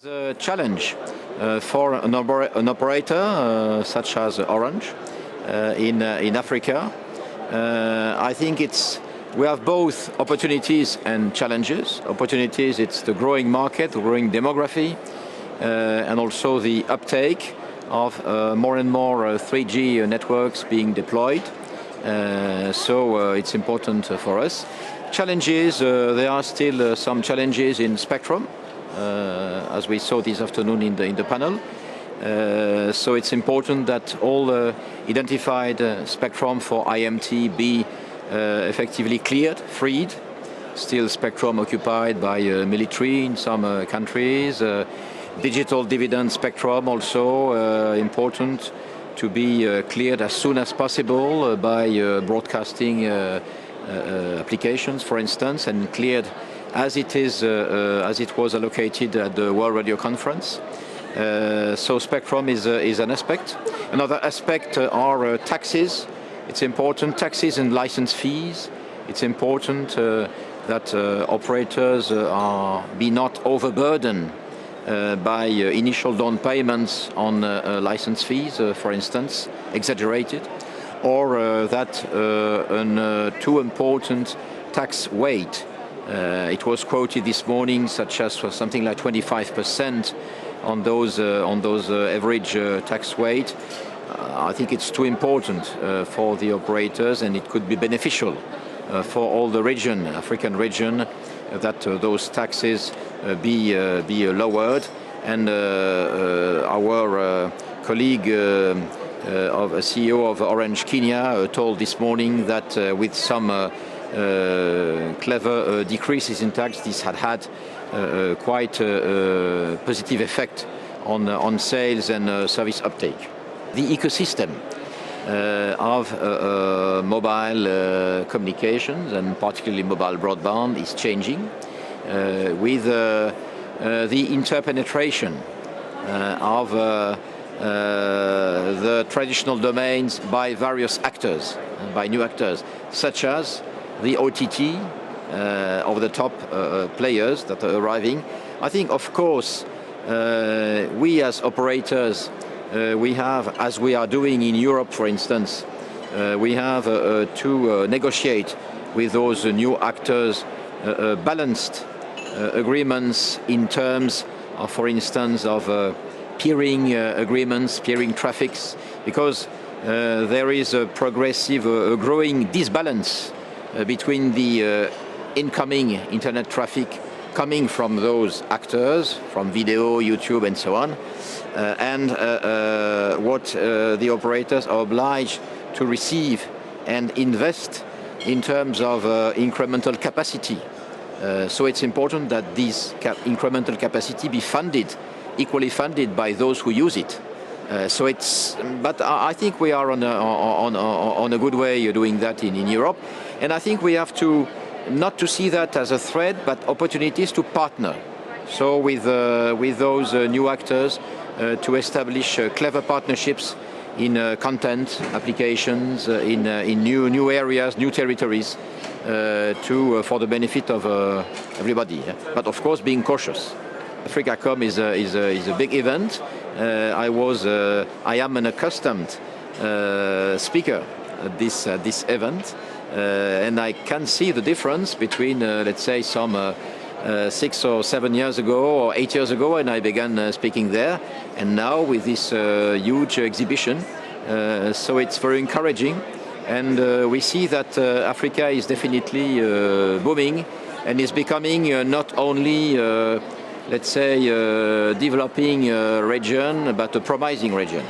The challenge for an operator such as Orange in Africa, I think we have both opportunities and challenges. Opportunities, it's the growing market, the growing demography, and also the uptake of more and more 3G networks being deployed. So it's important for us. Challenges, there are still some challenges in spectrum, as we saw this afternoon in the panel. So it's important that all identified spectrum for IMT be effectively cleared, freed. Still spectrum occupied by military in some countries. Digital dividend spectrum also important to be cleared as soon as possible by broadcasting applications, for instance, and cleared as it was allocated at the World Radio Conference. So spectrum is an aspect. Another aspect are taxes. It's important, taxes and license fees. It's important that operators be not overburdened by initial down payments on license fees, for instance, exaggerated, or that too important tax weight. It was quoted this morning, such as for something like 25% on those average tax weight. I think it's too important for the operators, and it could be beneficial for all the region, African region, that those taxes be lowered. And our colleague of a CEO of Orange Kenya told this morning that with some clever decreases in tax, this had quite a positive effect on sales and service uptake. The ecosystem of mobile communications, and particularly mobile broadband, is changing with the interpenetration of the traditional domains by various actors, by new actors, such as the OTT, over-the-top players that are arriving. I think, of course, we as operators, we have, as we are doing in Europe, for instance, we have to negotiate with those new actors balanced agreements in terms of, for instance, of peering agreements, peering traffics, because there is a progressive, growing disbalance between the incoming internet traffic coming from those actors, from video, YouTube, and so on, and what the operators are obliged to receive and invest in terms of incremental capacity. So it's important that this incremental capacity be funded, equally funded by those who use it. But I think we are on a good way doing that in Europe, and I think we have to not to see that as a threat, but opportunities to partner. So with those new actors to establish clever partnerships in content applications, in new areas, new territories, for the benefit of everybody. But of course, being cautious. AfricaCom is a big event. I am an accustomed speaker at this event, and I can see the difference between, let's say, some 6 or 7 years ago or 8 years ago when I began speaking there, and now with this huge exhibition. So it's very encouraging, and we see that Africa is definitely booming and is becoming not only let's say, developing region, but a promising region.